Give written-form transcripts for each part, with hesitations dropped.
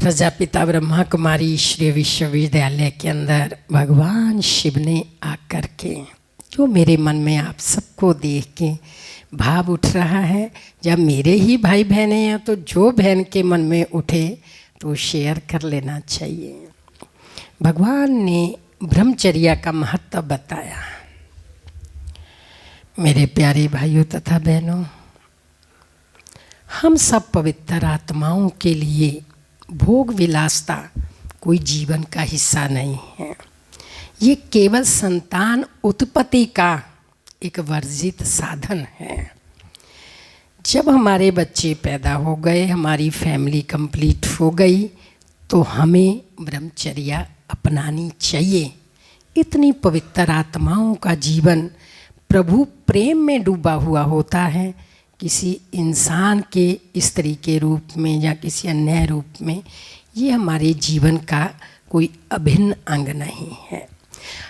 प्रजापिता ब्रह्मा कुमारी ईश्वरीय विश्वविद्यालय के अंदर भगवान शिव ने आकर के जो मेरे मन में आप सबको देख के भाव उठ रहा है, जब मेरे ही भाई बहनें हैं तो जो बहन के मन में उठे तो शेयर कर लेना चाहिए। भगवान ने ब्रह्मचर्या का महत्व बताया। मेरे प्यारे भाइयों तथा बहनों, हम सब पवित्र आत्माओं के लिए भोग विलासता कोई जीवन का हिस्सा नहीं है। ये केवल संतान उत्पत्ति का एक वर्जित साधन है। जब हमारे बच्चे पैदा हो गए, हमारी फैमिली कंप्लीट हो गई, तो हमें ब्रह्मचर्या अपनानी चाहिए। इतनी पवित्र आत्माओं का जीवन प्रभु प्रेम में डूबा हुआ होता है। किसी इंसान के स्त्री के रूप में या किसी अन्य रूप में ये हमारे जीवन का कोई अभिन्न अंग नहीं है।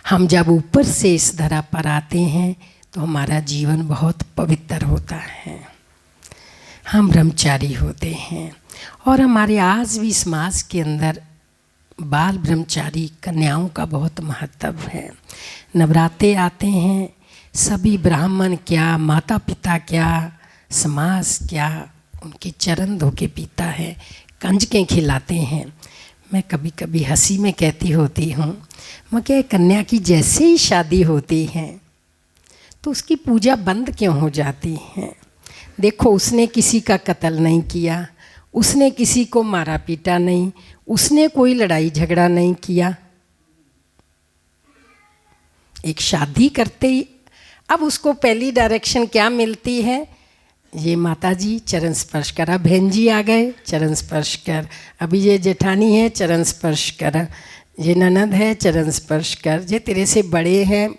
हम जब ऊपर से इस धरा पर आते हैं तो हमारा जीवन बहुत पवित्र होता है। हम ब्रह्मचारी होते हैं और हमारे आज भी समाज के अंदर बाल ब्रह्मचारी कन्याओं का बहुत महत्व है। नवरात्रे आते हैं, सभी ब्राह्मण क्या, माता पिता क्या, समाज क्या उनके चरण धो के पीता है, कंजकें खिलाते हैं। मैं कभी कभी हंसी में कहती होती हूँ, मैं क्या कन्या की जैसे ही शादी होती है तो उसकी पूजा बंद क्यों हो जाती है? देखो, उसने किसी का कत्ल नहीं किया, उसने किसी को मारा पीटा नहीं, उसने कोई लड़ाई झगड़ा नहीं किया। एक शादी करते ही अब उसको पहली डायरेक्शन क्या मिलती है? ये माता जी चरण स्पर्श करा, बहन जी आ गए चरण स्पर्श कर, अभी ये जेठानी है चरण स्पर्श कर, ये ननद है चरण स्पर्श कर, ये तेरे से बड़े हैं,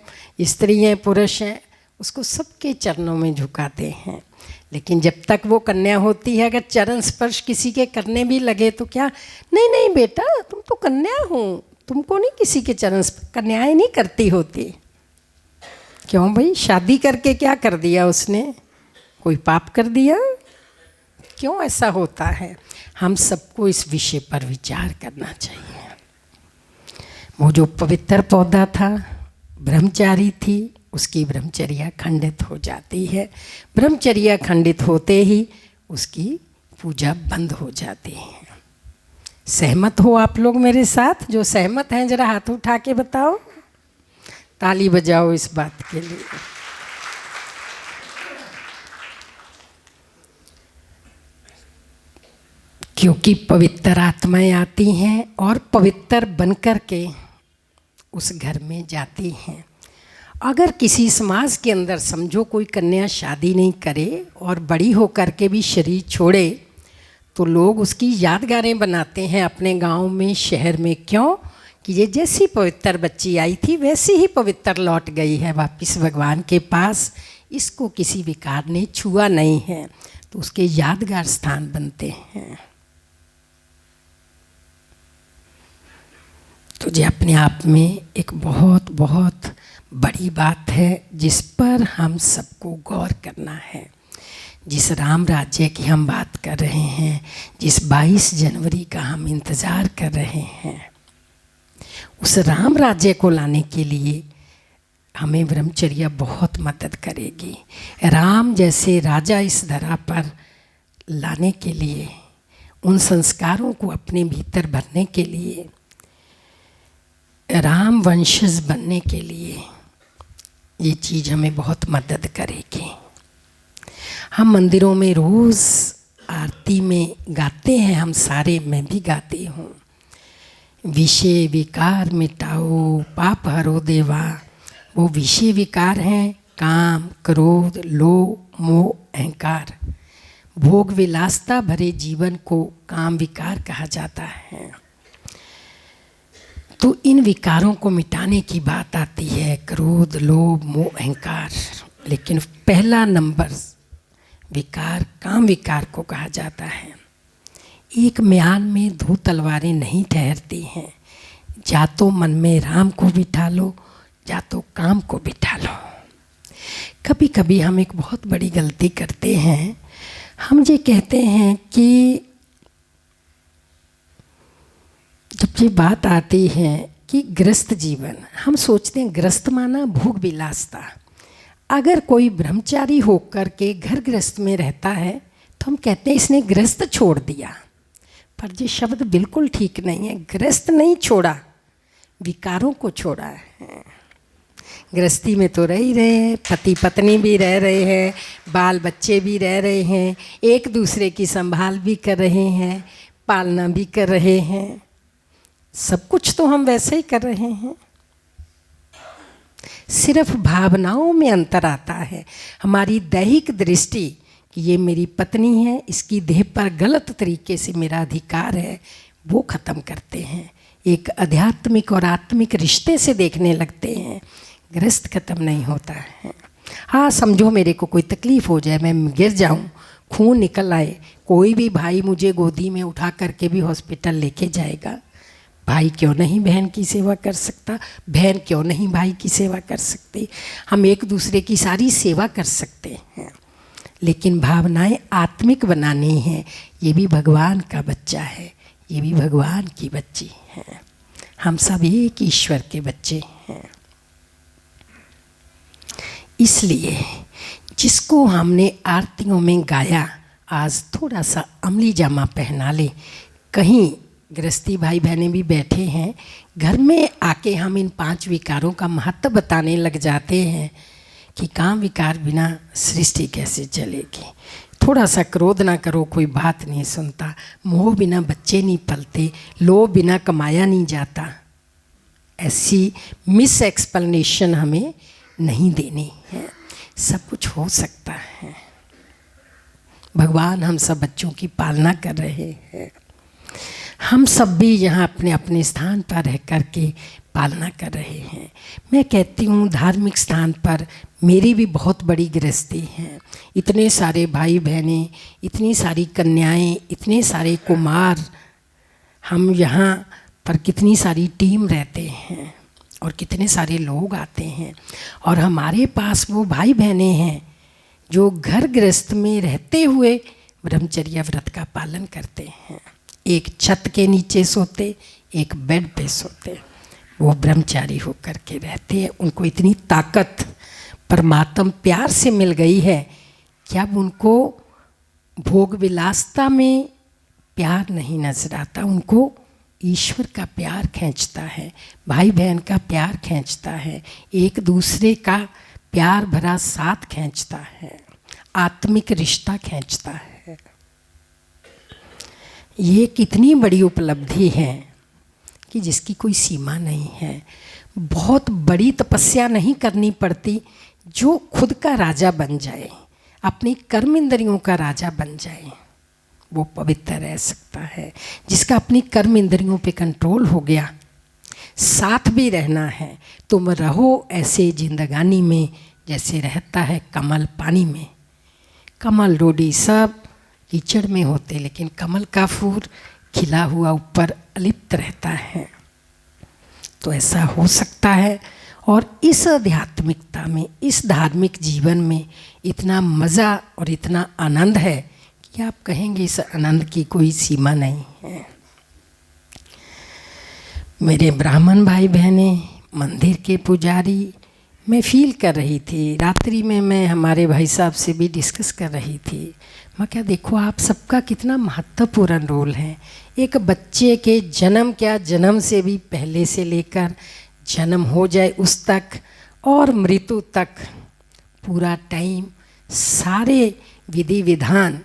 स्त्री हैं, पुरुष हैं, उसको सबके चरणों में झुकाते हैं। लेकिन जब तक वो कन्या होती है, अगर चरण स्पर्श किसी के करने भी लगे तो क्या, नहीं नहीं बेटा तुम तो कन्या हो, तुमको नहीं किसी के चरण स्पर्श, कन्याएं नहीं करती होती। क्यों भाई? शादी करके क्या कर दिया उसने? कोई पाप कर दिया? क्यों ऐसा होता है? हम सबको इस विषय पर विचार करना चाहिए। वो जो पवित्र पौधा था, ब्रह्मचारी थी, उसकी ब्रह्मचर्या खंडित हो जाती है। ब्रह्मचर्या खंडित होते ही उसकी पूजा बंद हो जाती है। सहमत हो आप लोग मेरे साथ? जो सहमत हैं जरा हाथ उठा के बताओ, ताली बजाओ इस बात के लिए। क्योंकि पवित्र आत्माएं आती हैं और पवित्र बनकर के उस घर में जाती हैं। अगर किसी समाज के अंदर समझो कोई कन्या शादी नहीं करे और बड़ी होकर के भी शरीर छोड़े, तो लोग उसकी यादगारें बनाते हैं अपने गांव में, शहर में। क्यों? कि ये जैसी पवित्र बच्ची आई थी वैसी ही पवित्र लौट गई है वापस भगवान के पास, इसको किसी विकार ने छुआ नहीं है, तो उसके यादगार स्थान बनते हैं। तो ये अपने आप में एक बहुत बहुत बड़ी बात है जिस पर हम सबको गौर करना है। जिस राम राज्य की हम बात कर रहे हैं, जिस 22 जनवरी का हम इंतज़ार कर रहे हैं, उस राम राज्य को लाने के लिए हमें ब्रह्मचर्या बहुत मदद करेगी। राम जैसे राजा इस धरा पर लाने के लिए, उन संस्कारों को अपने भीतर भरने के लिए, राम वंशज बनने के लिए ये चीज़ हमें बहुत मदद करेगी। हम मंदिरों में रोज़ आरती में गाते हैं, हम सारे, मैं भी गाती हूँ, विषय विकार मिटाओ पाप हरो देवा। वो विषय विकार हैं काम, क्रोध, लोभ, मोह, अहंकार। भोग विलासता भरे जीवन को काम विकार कहा जाता है। तो इन विकारों को मिटाने की बात आती है, क्रोध, लोभ, मोह, अहंकार। लेकिन पहला नंबर विकार काम विकार को कहा जाता है। एक म्यान में 2 तलवारें नहीं ठहरती हैं। या तो मन में राम को बिठा लो या तो काम को बिठा लो। कभी कभी हम एक बहुत बड़ी गलती करते हैं। हम ये कहते हैं कि जब ये बात आती है कि गृहस्थ जीवन, हम सोचते हैं गृहस्थ माना भोग विलासता। अगर कोई ब्रह्मचारी होकर के घर गृहस्थ में रहता है तो हम कहते हैं इसने गृहस्थ छोड़ दिया, पर ये शब्द बिल्कुल ठीक नहीं है। गृहस्थ नहीं छोड़ा, विकारों को छोड़ा है। गृहस्थी में तो रह ही रहे हैं, पति पत्नी भी रह रहे हैं, बाल बच्चे भी रह रहे हैं, एक दूसरे की संभाल भी कर रहे हैं, पालना भी कर रहे हैं, सब कुछ तो हम वैसे ही कर रहे हैं। सिर्फ भावनाओं में अंतर आता है। हमारी दैहिक दृष्टि कि ये मेरी पत्नी है, इसकी देह पर गलत तरीके से मेरा अधिकार है, वो ख़त्म करते हैं। एक आध्यात्मिक और आत्मिक रिश्ते से देखने लगते हैं। गृहस्थ खत्म नहीं होता है। हाँ, समझो मेरे को कोई तकलीफ़ हो जाए, मैं गिर जाऊँ, खून निकल आए, कोई भी भाई मुझे गोदी में उठा करके भी हॉस्पिटल लेके जाएगा। भाई क्यों नहीं बहन की सेवा कर सकता, बहन क्यों नहीं भाई की सेवा कर सकती। हम एक दूसरे की सारी सेवा कर सकते हैं, लेकिन भावनाएं आत्मिक बनानी है। ये भी भगवान का बच्चा है, ये भी भगवान की बच्ची है। हम सब एक ईश्वर के बच्चे हैं। इसलिए जिसको हमने आरतियों में गाया, आज थोड़ा सा अमली जामा पहना ले। कहीं गृहस्थी भाई बहनें भी बैठे हैं, घर में आके हम इन 5 विकारों का महत्व बताने लग जाते हैं कि काम विकार बिना सृष्टि कैसे चलेगी। थोड़ा सा क्रोध ना करो, कोई बात नहीं सुनता। मोह बिना बच्चे नहीं पलते, लोभ बिना कमाया नहीं जाता। ऐसी मिस एक्सप्लेनेशन हमें नहीं देनी है। सब कुछ हो सकता है। भगवान हम सब बच्चों की पालना कर रहे हैं। हम सब भी यहाँ अपने अपने स्थान पर रह कर के पालना कर रहे हैं। मैं कहती हूँ धार्मिक स्थान पर मेरी भी बहुत बड़ी गृहस्थी है। इतने सारे भाई बहनें, इतनी सारी कन्याएं, इतने सारे कुमार, हम यहाँ पर कितनी सारी टीम रहते हैं और कितने सारे लोग आते हैं। और हमारे पास वो भाई बहनें हैं जो घर गृहस्थ में रहते हुए ब्रह्मचर्य व्रत का पालन करते हैं। एक छत के नीचे सोते, एक बेड पे सोते, वो ब्रह्मचारी होकर के रहते हैं। उनको इतनी ताकत परमात्म प्यार से मिल गई है कि अब उनको भोग विलासता में प्यार नहीं नजर आता, उनको ईश्वर का प्यार खींचता है, भाई बहन का प्यार खींचता है, एक दूसरे का प्यार भरा साथ खींचता है, आत्मिक रिश्ता खींचता है। ये कितनी बड़ी उपलब्धि है कि जिसकी कोई सीमा नहीं है। बहुत बड़ी तपस्या नहीं करनी पड़ती, जो खुद का राजा बन जाए, अपनी कर्म इंद्रियों का राजा बन जाए, वो पवित्र रह सकता है। जिसका अपनी कर्म इंद्रियों पे कंट्रोल हो गया, साथ भी रहना है, तुम रहो ऐसे जिंदगानी में जैसे रहता है कमल पानी में। कमल डोडी सब कीचड़ में होते, लेकिन कमल का फूल खिला हुआ ऊपर अलिप्त रहता है। तो ऐसा हो सकता है। और इस आध्यात्मिकता में, इस धार्मिक जीवन में इतना मज़ा और इतना आनंद है कि आप कहेंगे इस आनंद की कोई सीमा नहीं है। मेरे ब्राह्मण भाई बहनें, मंदिर के पुजारी, मैं फील कर रही थी, रात्रि में मैं हमारे भाई साहब से भी डिस्कस कर रही थी। मैं क्या, देखो आप सबका कितना महत्वपूर्ण रोल है। एक बच्चे के जन्म, क्या जन्म से भी पहले से लेकर जन्म हो जाए उस तक और मृत्यु तक, पूरा टाइम, सारे विधि विधान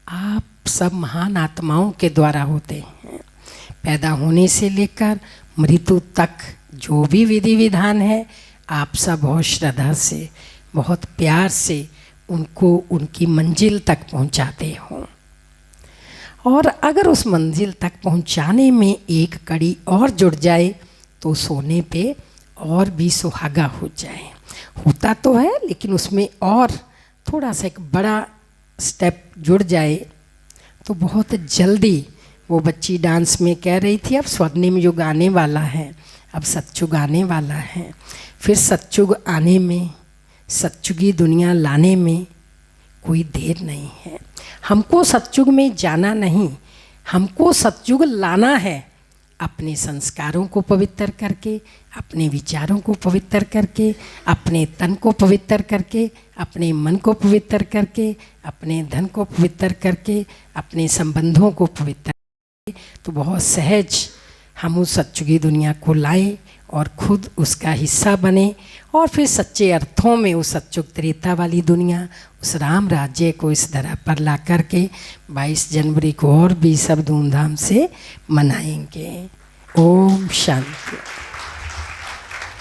आप सब महान आत्माओं के द्वारा होते हैं। पैदा होने से लेकर मृत्यु तक जो भी विधि विधान है, आप सब बहुत श्रद्धा से, बहुत प्यार से उनको उनकी मंजिल तक पहुंचाते हो। और अगर उस मंजिल तक पहुंचाने में एक कड़ी और जुड़ जाए तो सोने पे और भी सुहागा हो जाए। होता तो है, लेकिन उसमें और थोड़ा सा एक बड़ा स्टेप जुड़ जाए तो बहुत जल्दी। वो बच्ची डांस में कह रही थी, अब स्वर्णिम युग आने वाला है, अब सतयुग आने वाला है। फिर सतयुग आने में, सतयुगी दुनिया लाने में कोई देर नहीं है। हमको सतयुग में जाना नहीं, हमको सतयुग लाना है। अपने संस्कारों को पवित्र करके, अपने विचारों को पवित्र करके, अपने तन को पवित्र करके, अपने मन को पवित्र करके, अपने धन को पवित्र करके, अपने संबंधों को पवित्र करके, तो बहुत सहज हम उस सच्चुगी दुनिया को लाए और खुद उसका हिस्सा बने, और फिर सच्चे अर्थों में उस सच्चुग त्रेता वाली दुनिया, उस राम राज्य को इस धरा पर ला करके 22 जनवरी को और भी सब धूमधाम से मनाएंगे। ओम शांति।